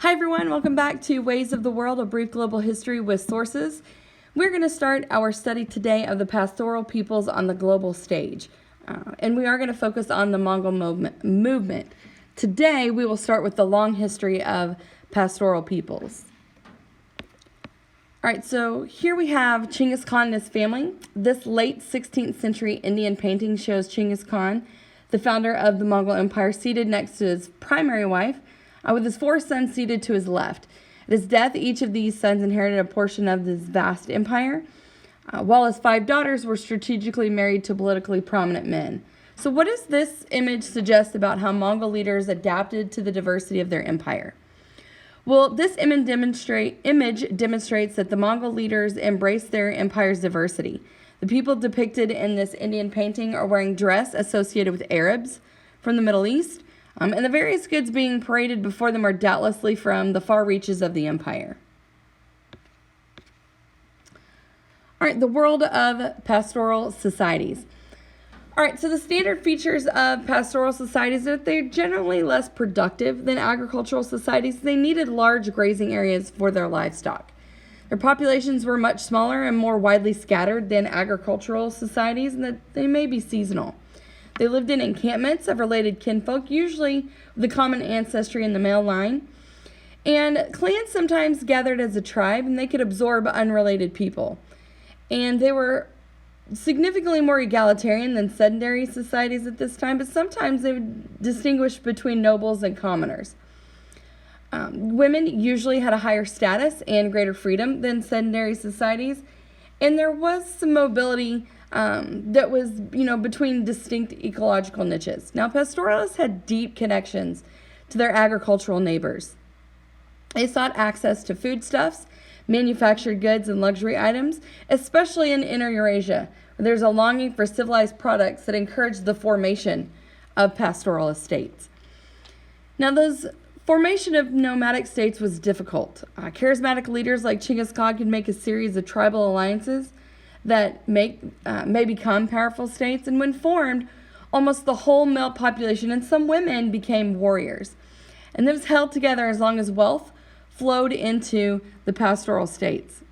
Hi everyone, welcome back to Ways of the World, a brief global history with sources. We're going to start our study today of the pastoral peoples on the global stage. And we are going to focus on the Mongol movement. Today we will start with the long history of pastoral peoples. Alright, so here we have Chinggis Khan and his family. This late 16th century Indian painting shows Chinggis Khan, the founder of the Mongol Empire, seated next to his primary wife, with his four sons seated to his left. At his death, each of these sons inherited a portion of this vast empire, while his five daughters were strategically married to politically prominent men. So what does this image suggest about how Mongol leaders adapted to the diversity of their empire? Well, this image demonstrates that the Mongol leaders embraced their empire's diversity. The people depicted in this Indian painting are wearing dress associated with Arabs from the Middle East, and the various goods being paraded before them are doubtlessly from the far reaches of the empire. All right, the world of pastoral societies. All right, so the standard features of pastoral societies are that they're generally less productive than agricultural societies. They needed large grazing areas for their livestock. Their populations were much smaller and more widely scattered than agricultural societies, and that they may be seasonal. They lived in encampments of related kinfolk, usually with a common ancestry in the male line. And clans sometimes gathered as a tribe, and they could absorb unrelated people. And they were significantly more egalitarian than sedentary societies at this time, but sometimes they would distinguish between nobles and commoners. Women usually had a higher status and greater freedom than sedentary societies, and there was some mobility that was, between distinct ecological niches. Now, pastoralists had deep connections to their agricultural neighbors. They sought access to foodstuffs, manufactured goods, and luxury items, especially in Inner Eurasia, where there's a longing for civilized products that encouraged the formation of pastoral estates. Now, those formation of nomadic states was difficult. Charismatic leaders like Chinggis Khan could make a series of tribal alliances that may become powerful states, and when formed, almost the whole male population and some women became warriors. And this was held together as long as wealth flowed into the pastoral states.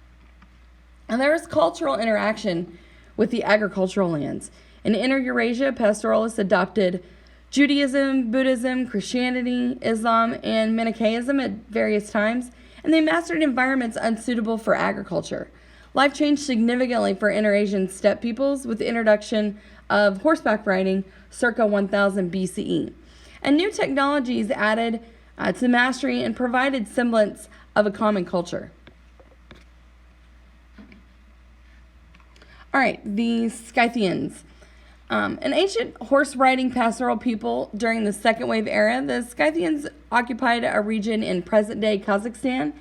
And there was cultural interaction with the agricultural lands. In Inner Eurasia, pastoralists adopted Judaism, Buddhism, Christianity, Islam, and Manichaeism at various times, and they mastered environments unsuitable for agriculture. Life changed significantly for Inter-Asian steppe peoples with the introduction of horseback riding circa 1000 BCE. And new technologies added to the mastery and provided semblance of a common culture. All right, the Scythians. An ancient horse-riding pastoral people during the Second Wave era, the Scythians occupied a region in present-day Kazakhstan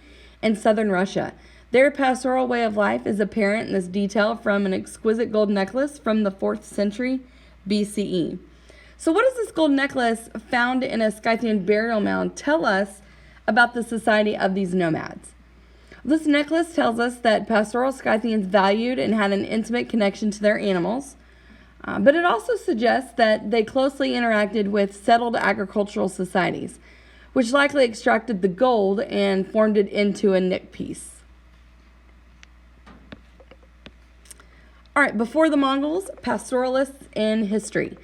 and southern Russia. Their pastoral way of life is apparent in this detail from an exquisite gold necklace from the 4th century BCE. So what does this gold necklace found in a Scythian burial mound tell us about the society of these nomads? This necklace tells us that pastoral Scythians valued and had an intimate connection to their animals, but it also suggests that they closely interacted with settled agricultural societies, which likely extracted the gold and formed it into a nick piece. All right, before the Mongols, pastoralists in history.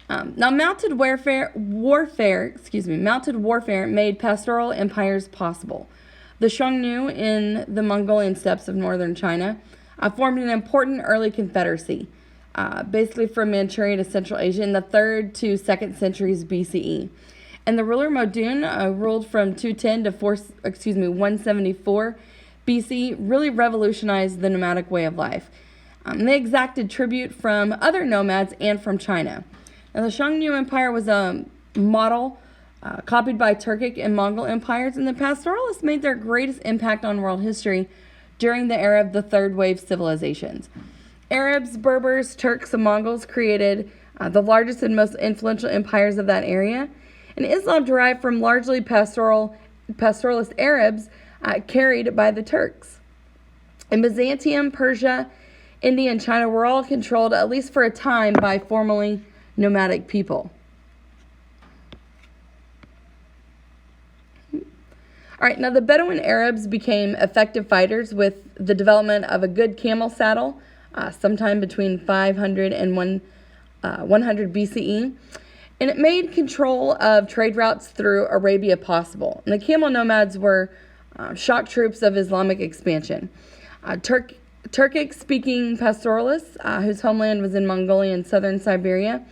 Now, mounted warfare made pastoral empires possible. The Xiongnu in the Mongolian steppes of northern China formed an important early confederacy, basically from Manchuria to Central Asia in the 3rd to 2nd centuries BCE. And the ruler Modun ruled from 210 to 174 BC, really revolutionized the nomadic way of life. They exacted tribute from other nomads and from China. Now, the Xiongnu Empire was a model copied by Turkic and Mongol empires, and the pastoralists made their greatest impact on world history during the era of the third wave civilizations. Arabs, Berbers, Turks, and Mongols created the largest and most influential empires of that area, and Islam derived from largely pastoralist Arabs carried by the Turks. In Byzantium, Persia, India, and China were all controlled, at least for a time, by formerly nomadic people. All right, now the Bedouin Arabs became effective fighters with the development of a good camel saddle sometime between 500 and 100 BCE. And it made control of trade routes through Arabia possible. And the camel nomads were shock troops of Islamic expansion. Turkic-speaking pastoralists, whose homeland was in Mongolia and southern Siberia,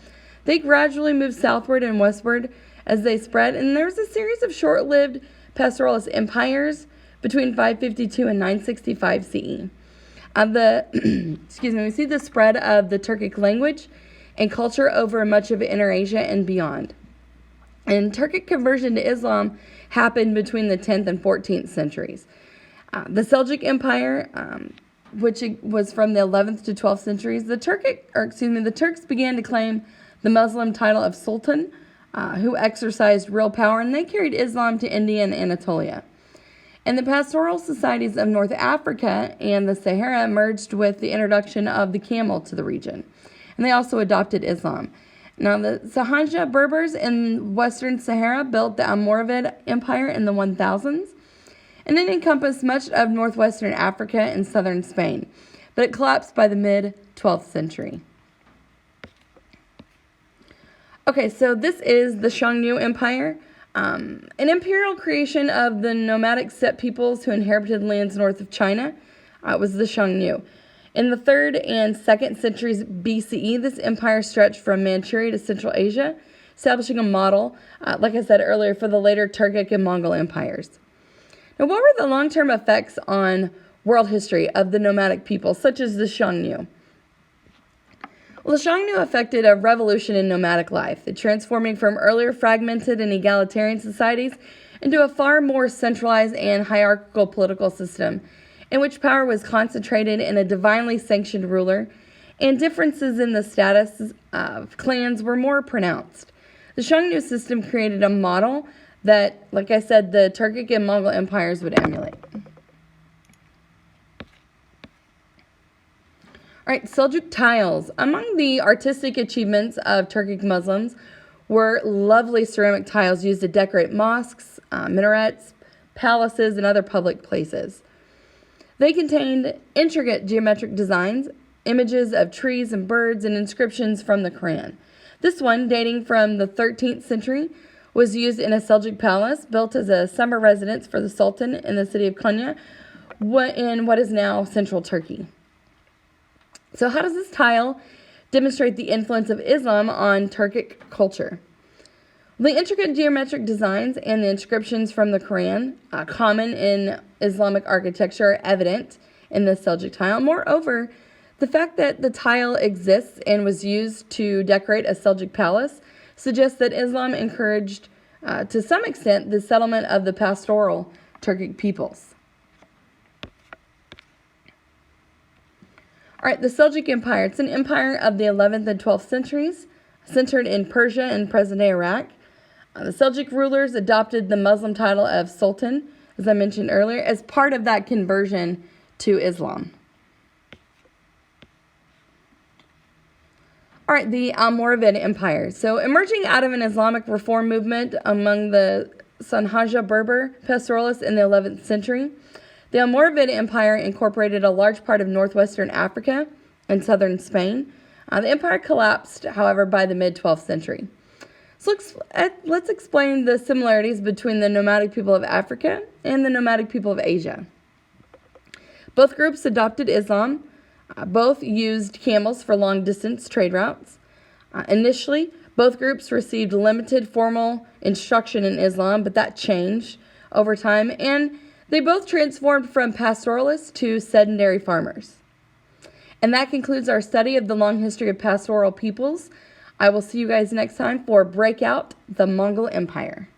they gradually moved southward and westward as they spread. And there was a series of short-lived pastoralist empires between 552 and 965 CE. We see the spread of the Turkic language and culture over much of Inner Asia and beyond. And Turkic conversion to Islam happened between the 10th and 14th centuries. The Seljuk Empire, which was from the 11th to 12th centuries, the Turks began to claim the Muslim title of Sultan, who exercised real power, and they carried Islam to India and Anatolia. And the pastoral societies of North Africa and the Sahara merged with the introduction of the camel to the region. And they also adopted Islam. Now, the Sahanja Berbers in Western Sahara built the Almoravid Empire in the 1000s, and it encompassed much of northwestern Africa and southern Spain, but it collapsed by the mid-12th century. Okay, so this is the Xiongnu Empire, an imperial creation of the nomadic steppe peoples who inhabited lands north of China. It was the Xiongnu. In the 3rd and 2nd centuries BCE, this empire stretched from Manchuria to Central Asia, establishing a model, like I said earlier, for the later Turkic and Mongol empires. Now, what were the long-term effects on world history of the nomadic people, such as the Xiongnu? Well, the Xiongnu affected a revolution in nomadic life, transforming from earlier fragmented and egalitarian societies into a far more centralized and hierarchical political system, in which power was concentrated in a divinely sanctioned ruler, and differences in the status of clans were more pronounced. The Xiongnu system created a model that, like I said, the Turkic and Mongol empires would emulate. All right, Seljuk tiles. Among the artistic achievements of Turkic Muslims were lovely ceramic tiles used to decorate mosques, minarets, palaces, and other public places. They contained intricate geometric designs, images of trees and birds, and inscriptions from the Quran. This one, dating from the 13th century, was used in a Seljuk palace built as a summer residence for the Sultan in the city of Konya in what is now central Turkey. So how does this tile demonstrate the influence of Islam on Turkic culture? The intricate geometric designs and the inscriptions from the Quran, common in Islamic architecture, are evident in the Seljuk tile. Moreover, the fact that the tile exists and was used to decorate a Seljuk palace suggests that Islam encouraged, to some extent, the settlement of the pastoral Turkic peoples. All right, the Seljuk Empire. It's an empire of the 11th and 12th centuries, centered in Persia and present-day Iraq. The Seljuk rulers adopted the Muslim title of Sultan, as I mentioned earlier, as part of that conversion to Islam. All right, the Almoravid Empire. So emerging out of an Islamic reform movement among the Sahanja Berber pastoralists in the 11th century, the Almoravid Empire incorporated a large part of northwestern Africa and southern Spain. The empire collapsed, however, by the mid-12th century. So let's explain the similarities between the nomadic people of Africa and the nomadic people of Asia. Both groups adopted Islam. Both used camels for long-distance trade routes. Initially, both groups received limited formal instruction in Islam, but that changed over time, and they both transformed from pastoralists to sedentary farmers. And that concludes our study of the long history of pastoral peoples. I will see you guys next time for Breakout, the Mongol Empire.